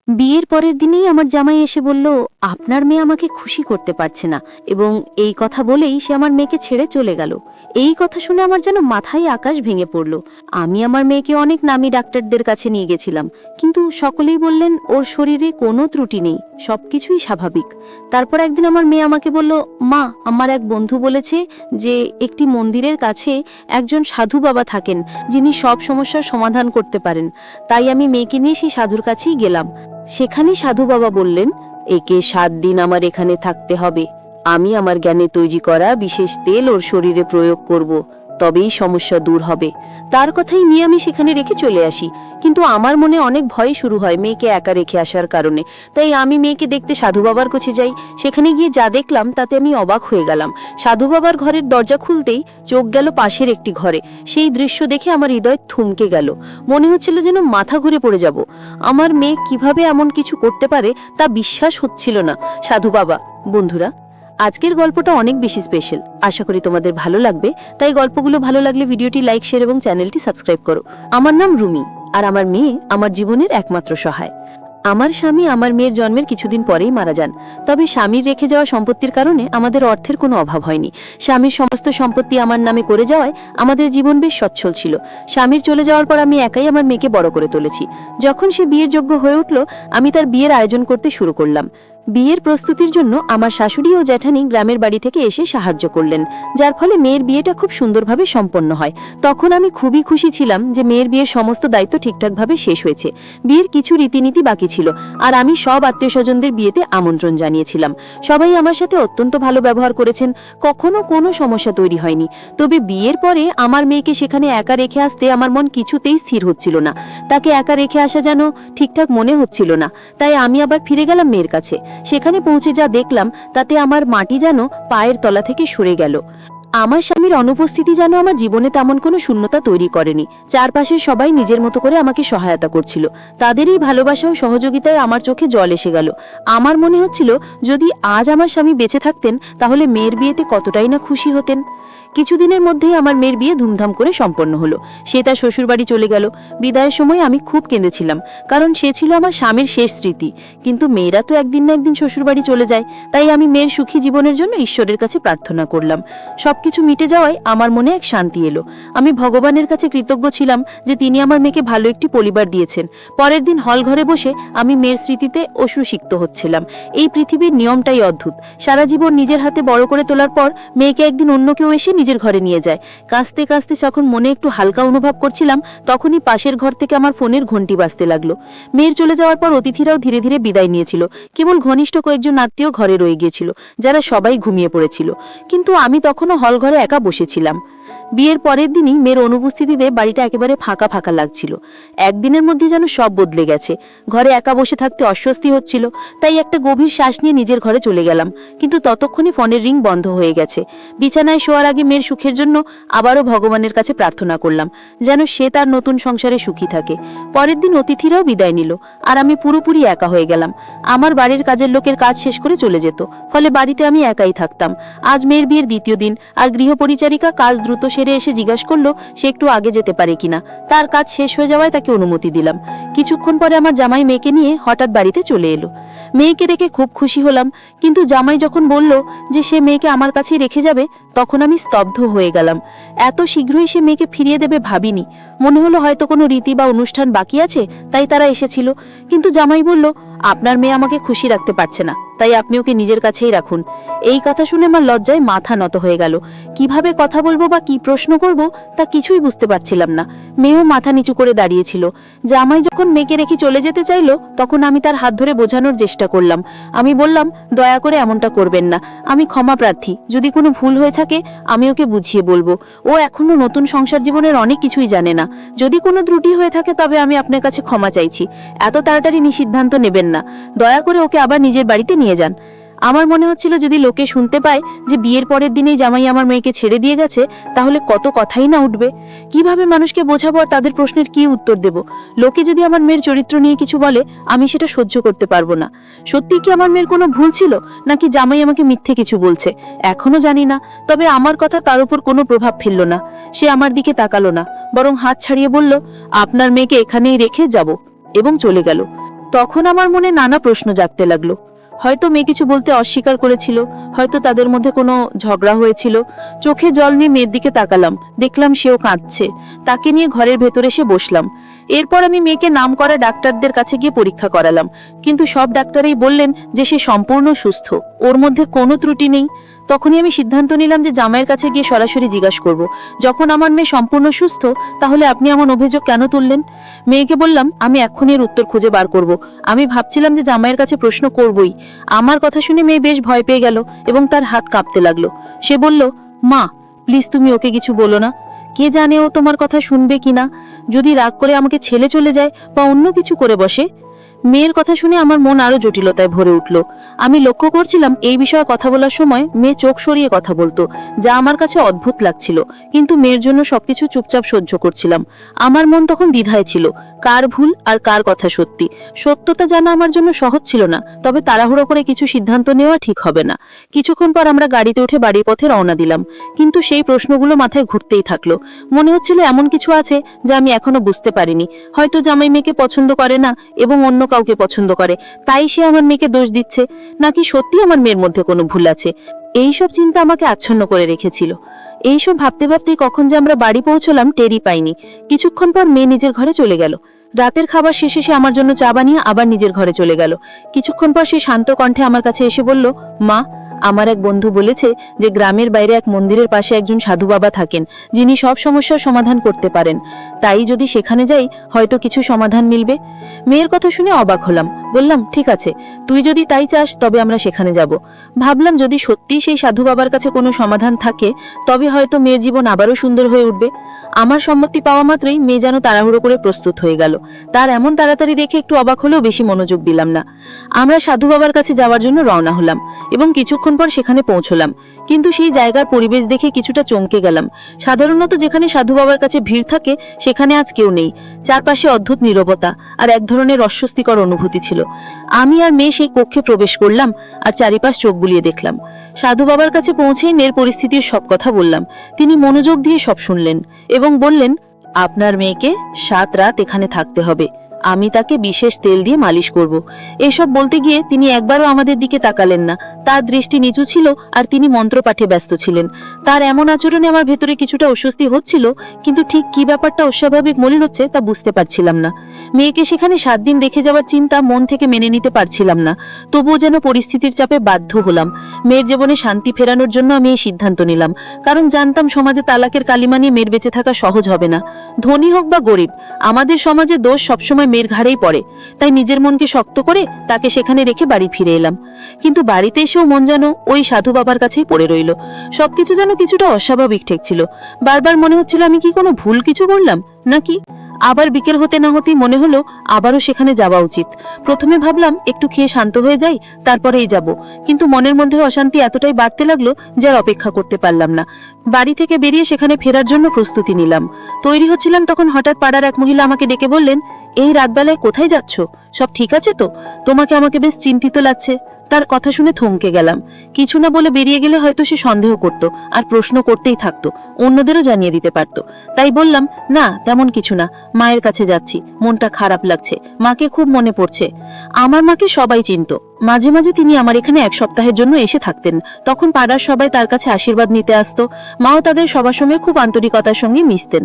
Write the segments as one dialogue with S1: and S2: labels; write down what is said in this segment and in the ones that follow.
S1: বিয়ের পরের দিনেই আমার জামাই এসে বলল, আপনার মেয়ে আমাকে খুশি করতে পারছে না, এবং এই কথা বলেই সে আমার মেয়েকে ছেড়ে চলে গেল। এই কথা শুনে আমার যেন মাথায় আকাশ ভেঙে পড়ল। আমি আমার মেয়েকে অনেক নামী ডাক্তারদের কাছে নিয়ে গেছিলাম, কিন্তু সকলেই বললেন ওর শরীরে কোনো ত্রুটি নেই, সবকিছুই স্বাভাবিক। তারপর একদিন আমার মেয়ে আমাকে বলল, মা, আমার এক বন্ধু বলেছে যে একটি মন্দিরের কাছে একজন সাধু বাবা থাকেন, যিনি সব সমস্যার সমাধান করতে পারেন। তাই আমি মেয়েকে নিয়ে সেই সাধুর কাছেই গেলাম। সেখানে সাধু বাবা বললেন, একে 7 দিন আমার এখানে থাকতে হবে। আমি আমার জ্ঞানে তৈরি করা বিশেষ তেল ওর শরীরে প্রয়োগ করব, তবেই সমস্যা দূর হবে। তার কথাই নিয়ে আমি সেখানে রেখে চলে আসি। কিন্তু আমার মনে অনেক ভয় শুরু হয় মেয়েকে একা রেখে আসার কারণে। তাই আমি মেয়েকে দেখতে সাধু বাবার কাছে যাই। সেখানে গিয়ে যা দেখলাম তাতে আমি অবাক হয়ে গেলাম। সাধু বাবার ঘরের দরজা খুলতেই চোখ গেল পাশের একটি ঘরে। সেই দৃশ্য দেখে আমার হৃদয় থমকে গেল। মনে হচ্ছিল যেন মাথা ঘুরে পড়ে যাব। আমার মেয়ে কিভাবে এমন কিছু করতে পারে তা বিশ্বাস হচ্ছিল না। সাধু বাবা, বন্ধুরা, আজকের গল্পটা অনেক বেশি স্পেশাল। আশা করি তোমাদের ভালো লাগবে। তাই গল্পগুলো ভালো লাগলে ভিডিওটি লাইক, শেয়ার এবং চ্যানেলটি সাবস্ক্রাইব করো। আমার নাম রুমি, আর আমার মেয়ে আমার জীবনের একমাত্র সহায়। আমার স্বামী আমার মেয়ের জন্মের কিছুদিন পরেই মারা যান। তবে স্বামীর রেখে যাওয়া সম্পত্তির কারণে আমাদের অর্থের কোনো অভাব হয়নি। স্বামীর সমস্ত সম্পত্তি আমার নামে করে যাওয়ায় আমাদের জীবন বেশ সচ্ছল ছিল। স্বামীর চলে যাওয়ার পর আমি একাই আমার মেয়েকে বড় করে তুলেছি। যখন সে বিয়ের যোগ্য হয়ে উঠল, আমি তার বিয়ের আয়োজন করতে শুরু করলাম। বিয়ের প্রস্তুতির জন্য আমার শাশুড়ি ও জ্যাঠানি গ্রামের বাড়ি থেকে এসে সাহায্য করলেন, যার ফলে মেয়ের বিয়েটা খুব সুন্দরভাবে সম্পন্ন হয়। তখন আমি খুবই খুশি ছিলাম যে মেয়ের বিয়ের সমস্ত দায়িত্ব ঠিকঠাকভাবে শেষ হয়েছে। বিয়ের কিছু রীতিনীতি বাকি ছিল, আর আমি সব আত্মীয় স্বজনদের বিয়েতে আমন্ত্রণ জানিয়েছিলাম। সবাই আমার সাথে অত্যন্ত ভালো ব্যবহার করেছেন, কখনো কোনো সমস্যা তৈরি হয়নি। তবে বিয়ের পরে আমার মেয়েকে সেখানে একা রেখে আসতে আমার মন কিছুতেই স্থির হচ্ছিল না। তাকে একা রেখে আসা যেন ঠিকঠাক মনে হচ্ছিল না। তাই আমি আবার ফিরে গেলাম মেয়ের কাছে। সেখানে পৌঁছে যা দেখলাম তাতে আমার মাটি যেন পায়ের তলা থেকে সরে গেল। আমার স্বামীর অনুপস্থিতি যেন আমার জীবনে তেমন কোনো শূন্যতা তৈরি করেনি। চারপাশের সবাই নিজের মতো করে আমাকে সহায়তা করছিল। তাদের এই ভালোবাসা ও সহযোগিতায় আমার চোখে জল এসে গেল। আমার মনে হচ্ছিল যদি আজ আমার স্বামী বেঁচে থাকতেন তাহলে মেয়ের বিয়েতে কতটাই না খুশি হতেন। কিছুদিনের মধ্যেই আমার মেয়ের বিয়ে ধুমধাম করে সম্পন্ন হলো। সে তার শ্বশুরবাড়ি চলে গেল। বিদায়ের সময় আমি খুব কেঁদেছিলাম, কারণ সে ছিল আমার স্বামীর শেষ স্মৃতি। কিন্তু মেয়েরা তো একদিন না একদিন শ্বশুরবাড়ি চলে যায়। তাই আমি মেয়ের সুখী জীবনের জন্য ঈশ্বরের কাছে প্রার্থনা করলাম। সবকিছু মিটে যাওয়ায় আমার মনে এক শান্তি এলো। আমি ভগবানের কাছে কৃতজ্ঞ ছিলাম যে তিনি আমার মেয়েকে ভালো একটি পরিবার দিয়েছেন। পরের দিন হল ঘরে বসে আমি মেয়ের স্মৃতিতে অশ্রুসিক্ত হচ্ছিলাম। এই পৃথিবীর নিয়মটাই অদ্ভুত। সারা জীবন নিজের হাতে বড় করে তোলার পর মেয়েকে একদিন অন্য কেউ এসে নিজের ঘরে নিয়ে যায়। কাঁদতে কাঁদতে যখন মনে একটু হালকা অনুভব করছিলাম, তখনই পাশের ঘর থেকে আমার ফোনের ঘন্টি বাজতে লাগলো। মেয়ের চলে যাওয়ার পর অতিথিরাও ধীরে ধীরে বিদায় নিয়েছিল। কেবল ঘনিষ্ঠ কয়েকজন আত্মীয় ঘরে রয়ে গিয়েছিল, যারা সবাই ঘুমিয়ে পড়েছিল। কিন্তু আমি তখনও হল ঘরে একা বসেছিলাম। বিয়ের পরের দিনই মেয়ের অনুপস্থিতিতে বাড়িটা একেবারে ফাঁকা ফাঁকা লাগছিল। একদিনের মধ্যে যেন সব বদলে গেছে। ঘরে একা বসে থাকতে অস্বস্তি হচ্ছিল। তাই একটা গভীর শ্বাস নিয়ে নিজের ঘরে চলে গেলাম। কিন্তু ততক্ষণে ফোনের রিং বন্ধ হয়ে গেছে। বিছানায় শোয়ার আগে মেয়ের সুখের জন্য আবারও ভগবানের কাছে প্রার্থনা করলাম, যেন সে তার নতুন সংসারে সুখী থাকে। পরের দিন অতিথিরাও বিদায় নিল, আর আমি পুরোপুরি একা হয়ে গেলাম। আমার বাড়ির কাজের লোকের কাজ শেষ করে চলে যেত, ফলে বাড়িতে আমি একাই থাকতাম। আজ মেয়ের বিয়ের দ্বিতীয় দিন, আর গৃহপরিচারিকা কাজ দ্রুত সেরে এসে জিজ্ঞাসা করলো সে একটু আগে যেতে পারে কিনা। তার কাজ শেষ হয়ে যাওয়ায় তাকে অনুমতি দিলাম। কিছুক্ষণ পরে আমার জামাই মেয়েকে নিয়ে হঠাৎ বাড়িতে চলে এলো। মেয়েকে দেখে খুব খুশি হলাম, কিন্তু জামাই যখন বলল যে সে মেয়েকে আমার কাছেই রেখে যাবে, তখন আমি স্তব্ধ হয়ে গেলাম। এত শীঘ্রই সে মেয়েকে ফিরিয়ে দেবে ভাবিনি। মনে হলো হয়তো কোনো রীতি বা অনুষ্ঠান বাকি আছে, তাই তারা এসেছিল। কিন্তু জামাই বলল, আপনার মেয়ে আমাকে খুশি রাখতে পারছে না, তাই আপনি ওকে নিজের কাছেই রাখুন। এই কথা শুনে আমার লজ্জায় মাথা নত হয়ে গেল। কিভাবে কথা বলবো বা কি প্রশ্ন করব তা কিছুই বুঝতে পারছিলাম না। মেয়েও মাথা নিচু করে দাঁড়িয়েছিল। জামাই যখন মেয়েকে রেখে চলে যেতে চাইলো, তখন আমি তার হাত ধরে বোঝানোর চেষ্টা করলাম। আমি বললাম, দয়া করে এমনটা করবেন না, আমি ক্ষমা প্রার্থী। যদি কোনো ভুল হয়ে থাকে আমি ওকে বুঝিয়ে বলবো। ও এখনো নতুন সংসার জীবনের অনেক কিছুই জানে না। যদি কোনো ত্রুটি হয়ে থাকে তবে আমি আপনার কাছে ক্ষমা চাইছি। এত তাড়াতাড়ি সিদ্ধান্ত নেবেন না। দয়া করে ওকে আবার নিজের বাড়িতে নিয়ে যান। আমার মনে হচ্ছিল যদি লোকে শুনতে পায় যে বিয়ের পরের দিনেই জামাই আমার মেয়েকে ছেড়ে দিয়ে গেছে, তাহলে কত কথাই না উঠবে। কিভাবে মানুষকে বোঝাবো আর তাদের প্রশ্নের কি উত্তর দেব? লোকে যদি আমার মেয়ের চরিত্র নিয়ে কিছু বলে, আমি সেটা সহ্য করতে পারবো না। সত্যি কি আমার মেয়ের কোনো ভুল ছিল, নাকি জামাই আমাকে মিথ্যে কিছু বলছে, এখনো জানি না। তবে আমার কথা তার উপর কোনো প্রভাব ফেললো না। সে আমার দিকে তাকালো না, বরং হাত ছাড়িয়ে বলল, আপনার মেয়েকে এখানেই রেখে যাব, এবং চলে গেল।
S2: তখন আমার মনে নানা প্রশ্ন জাগতে লাগলো। হয়তো মেয়ে কিছু বলতে অস্বীকার করেছিল, হয়তো তাদের মধ্যে কোনো ঝগড়া হয়েছিল। চোখে জল নিয়ে মেয়ের দিকে তাকালাম, দেখলাম সেও কাঁদছে। তাকে নিয়ে ঘরের ভেতরে এসে বসলাম। এরপর আমি মেয়েকে নাম করা ডাক্তারদের কাছে গিয়ে পরীক্ষা করালাম, কিন্তু সব ডাক্তারই বললেন যে সে সম্পূর্ণ সুস্থ, ওর মধ্যে কোনো ত্রুটি নেই। তখনই আমি সিদ্ধান্ত নিলাম যে জামাইয়ের কাছে গিয়ে সরাসরি জিজ্ঞাসা করব, যখন আমার মেয়ে সম্পূর্ণ সুস্থ তাহলে আপনি এমন অভিযোগ কেন তুললেন? মেয়েকে বললাম আমি এক্ষুনি এর উত্তর খুঁজে বার করব। আমি ভাবছিলাম যে জামাইয়ের কাছে প্রশ্ন করবই। আমার কথা শুনে মেয়ে বেশ ভয় পেয়ে গেল এবং তার হাত কাঁপতে লাগলো। সে বলল, মা প্লিজ তুমি ওকে কিছু বলো না। কে জানে ও তোমার কথা শুনবে কিনা, যদি রাগ করে আমাকে ছেড়ে চলে যায় বা অন্য কিছু করে বসে। মেয়ের কথা শুনে আমার মন আরো জটিলতায় ভরে উঠল। আমি লক্ষ্য করছিলাম এই বিষয়ে কথা বলার সময় মেয়ে চোখ সরিয়ে কথা বলতো, যা আমার কাছে অদ্ভুত লাগছিল, কিন্তু মেয়ের জন্য সবকিছু চুপচাপ সহ্য করছিলাম। আমার মন তখন দ্বিধায় ছিল, কার ভুল আর কার কথা সত্যি। সত্যতা জানা আমার জন্য সহজ ছিল না, তবে তাড়াহুড়ো করে কিছু সিদ্ধান্ত নেওয়া ঠিক হবে না। কিছুক্ষণ পর আমরা গাড়িতে উঠে বাড়ির পথে রওনা দিলাম, কিন্তু সেই প্রশ্নগুলো মাথায় ঘুরতেই থাকলো। মনে হচ্ছিল এমন কিছু আছে যা আমি এখনো বুঝতে পারিনি। হয়তো জামাই মেয়েকে পছন্দ করে না এবং অন্য কাউকে পছন্দ করে, তাই সে আমার মেয়েকে দোষ দিচ্ছে, নাকি সত্যি আমার মেয়ের মধ্যে কোনো ভুল আছে। এইসব চিন্তা আমাকে আচ্ছন্ন করে রেখেছিল। এইসব ভাবতে ভাবতেই কখন যে আমরা বাড়ি পৌঁছলাম টেরই পাইনি। কিছুক্ষণ পর মেয়ে নিজের ঘরে চলে গেল। রাতের খাবার শেষে সে আমার জন্য চা বানিয়ে আবার নিজের ঘরে চলে গেল। কিছুক্ষণ পর সে শান্ত কণ্ঠে আমার কাছে এসে বলল, মা আমার এক বন্ধু বলেছে যে গ্রামের বাইরে এক মন্দিরের পাশে একজন সাধু বাবা থাকেন, যিনি সব সমস্যার সমাধান করতে পারেন। তাই যদি সেখানে যাই হয়তো কিছু সমাধান মিলবে। মেয়ের কথা শুনে অবাক হলাম। বললাম, ঠিক আছে, তুই যদি তাই চাস তবে আমরা সেখানে যাব। ভাবলাম যদি সত্যি সেই সাধু বাবার কাছে কোনো সমাধান থাকে তবে হয়তো মেয়ের জীবন আবারও সুন্দর হয়ে উঠবে। আমার সম্মতি পাওয়া মাত্রই মেয়ে যেন তাড়াহুড়ো করে প্রস্তুত হয়ে গেল। তার এমন তাড়াতাড়ি দেখে একটু অবাক হলেও বেশি মনোযোগ দিলাম না। আমরা সাধু বাবার কাছে যাওয়ার জন্য রওনা হলাম এবং কিছুক্ষণ পর সেখানে পৌঁছলাম, কিন্তু সেই জায়গার পরিবেশ দেখে কিছুটা চমকে গেলাম। সাধারণত যেখানে সাধু বাবার কাছে ভিড় থাকে সেখানে আজ কেউ নেই। চারপাশে অদ্ভুত নীরবতা আর এক ধরনের অস্বস্তিকর অনুভূতি ছিল। আমি আর মেয়ে সেই কক্ষে প্রবেশ করলাম আর চারিপাশ চোখ বুলিয়ে দেখলাম। সাধু বাবার কাছে পৌঁছেই মেয়ের পরিস্থিতির সব কথা বললাম। তিনি মনোযোগ দিয়ে সব শুনলেন এবং বললেন, আপনার মেয়েকে 7 রাত এখানে থাকতে হবে। আমি তাকে বিশেষ তেল দিয়ে মালিশ করব। এসব বলতে গিয়ে তিনি একবারও আমাদের দিকে তাকালেন না। তার দৃষ্টি নিচু ছিল আর তিনি মন্ত্রপাঠে ব্যস্ত ছিলেন। তার এমন আচরণে আমার ভেতরে কিছুটা অস্বস্তি হচ্ছিল, কিন্তু ঠিক কি ব্যাপারটা অস্বাভাবিক মনে হচ্ছে তা বুঝতে পারছিলাম না। মেয়েকে সেখানে 7 দিন রেখে যাওয়ার চিন্তা মন থেকে মেনে নিতে পারছিলাম না, তবুও যেন পরিস্থিতির চাপে বাধ্য হলাম। মেয়ের জীবনে শান্তি ফেরানোর জন্য আমি এই সিদ্ধান্ত নিলাম, কারণ জানতাম সমাজে তালাকের কালিমা নিয়ে মেয়ের বেঁচে থাকা সহজ হবে না। ধনী হোক বা গরিব, আমাদের সমাজে দোষ সবসময় মেয়ের ঘাড়েই পড়ে। তাই নিজের মনকে শক্ত করে তাকে সেখানে রেখে বাড়ি ফিরে এলাম। কিন্তু বাড়িতে এসেও মন যেন ওই সাধু বাবার কাছেই পড়ে রইল। সবকিছু যেন কিছুটা অস্বাভাবিক ঠেকছিল। বারবার মনে হচ্ছিল আমি কি কোনো ভুল কিছু করলাম নাকি। আবার বিকেল হতে না হতেই মনে হলো আবারও সেখানে যাওয়া উচিত। প্রথমে ভাবলাম একটু খেয়ে শান্ত হয়ে যাই, তারপরেই যাব, কিন্তু মনের মধ্যে অশান্তি এতটাই বাড়তে লাগলো যে আর অপেক্ষা করতে পারলাম না। বাড়ি থেকে বেরিয়ে সেখানে ফেরার জন্য প্রস্তুতি নিলাম। তৈরি হচ্ছিলাম, তখন হঠাৎ পাড়ার এক মহিলা আমাকে ডেকে বললেন, এই রাতবেলায় কোথায় যাচ্ছ? সব ঠিক আছে তো? তোমাকে আমাকে বেশ চিন্তিত লাগছে। তার কথা শুনে থমকে গেলাম। কিছু না বলে বেরিয়ে গেলে হয়তো সে সন্দেহ করত আর প্রশ্ন করতেই থাকতো, অন্যদেরও জানিয়ে দিতে পারতো। তাই বললাম, না তেমন কিছু না, মায়ের কাছে যাচ্ছি, মনটা খারাপ লাগছে, মাকে খুব মনে পড়ছে। আমার মাকে সবাই চিনত। মাঝে মাঝে তিনি আমার এখানে 1 সপ্তাহের জন্য এসে থাকতেন। তখন পাড়ার সবাই তার কাছে আশীর্বাদ নিতে আসতো। মাও তাদের সবার সঙ্গে খুব আন্তরিকতার সঙ্গে মিশতেন।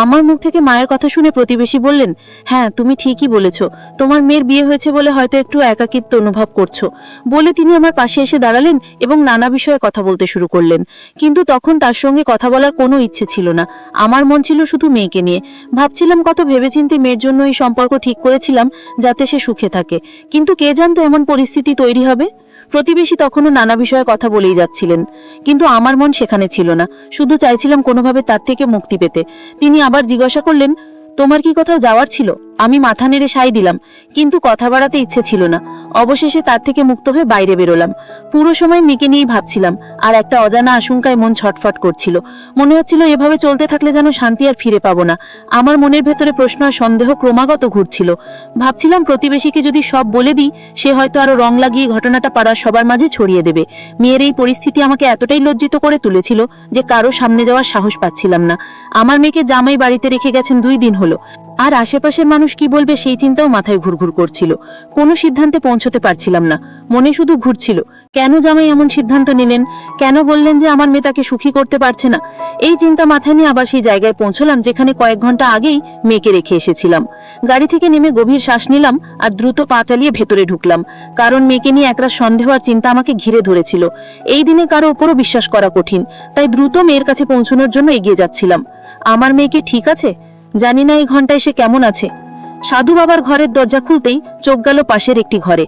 S2: আমার মুখ থেকে মায়ের কথা শুনে প্রতিবেশী বললেন, হ্যাঁ তুমি ঠিকই বলেছ, তোমার মেয়ের বিয়ে হয়েছে বলে হয়তো একটু একাকিত্ব অনুভব করছো। বলে তিনি আমার পাশে এসে দাঁড়ালেন এবং নানা বিষয়ে কথা বলতে শুরু করলেন। কিন্তু তখন তার সঙ্গে কথা বলার কোনো ইচ্ছে ছিল না। আমার মন ছিল শুধু মেয়েকে নিয়ে। ভাবছিলাম কত ভেবেচিন্তে মেয়ের জন্য এই সম্পর্ক ঠিক করেছিলাম যাতে সে সুখে থাকে, কিন্তু কে জানতো এমন পরিস্থিতি তৈরি হবে। প্রতিবেশী তখনও নানা বিষয়ে কথা বলেই যাচ্ছিলেন, কিন্তু আমার মন সেখানে ছিল না। শুধু চাইছিলাম কোনোভাবে তার থেকে মুক্তি পেতে। তিনি আবার জিজ্ঞাসা করলেন, তোমার কি কোথাও যাওয়ার ছিল? আমি মাথা নেড়ে সাই দিলাম, কিন্তু কথা বাড়াতে ইচ্ছে ছিল না। অবশেষে তার থেকে মুক্ত হয়ে বাইরে বেরোলাম। পুরো সময় মেয়েকে নিয়েই ভাবছিলাম, আর একটা অজানা আশঙ্কায় মন ছটফট করছিল। মনে হচ্ছিল এভাবে চলতে থাকলে যেন শান্তি আর ফিরে পাবো না। আমার মনের ভেতরে প্রশ্ন আর সন্দেহ ক্রমাগত ঘুরছিল। ভাবছিলাম প্রতিবেশীকে যদি সব বলে দিই, সে হয়তো আরো রং লাগিয়ে ঘটনাটা পাড়ার সবার মাঝে ছড়িয়ে দেবে। মেয়ের এই পরিস্থিতি আমাকে এতটাই লজ্জিত করে তুলেছিল যে কারো সামনে যাওয়ার সাহস পাচ্ছিলাম না। আমার মেয়েকে জামাই বাড়িতে রেখে গেছেন 2 দিন হলো। আর আশেপাশের মানুষ কি বলবে সেই চিন্তাও মাথায় ঘুরঘুর করছিল। কোনো সিদ্ধান্তে পৌঁছতে পারছিলাম না, মনে শুধু ঘুরছিল কেন জামাই এমন সিদ্ধান্ত নিলেন, কেন বললেন যে আমার মেয়ে তাকে সুখী করতে পারছে না। এই চিন্তা মাথায় নিয়ে আবার সেই জায়গায় পৌঁছলাম যেখানে কয়েক ঘন্টা আগেই মেয়েকে রেখে এসেছিলাম। গাড়ি থেকে নেমে গভীর শ্বাস নিলাম আর দ্রুত পা চালিয়ে ভেতরে ঢুকলাম, কারণ মেয়েকে নিয়ে একরা সন্দেহ আর চিন্তা আমাকে ঘিরে ধরেছিল। এই দিনে কারো ওপরও বিশ্বাস করা কঠিন, তাই দ্রুত মেয়ের কাছে পৌঁছানোর জন্য এগিয়ে যাচ্ছিলাম। আমার মেয়ে কি ঠিক আছে? জানি না এই ঘন্টায় সে কেমন আছে। সাধু বাবার ঘরের দরজা খুলতেই চোখ গেল পাশের একটি ঘরে।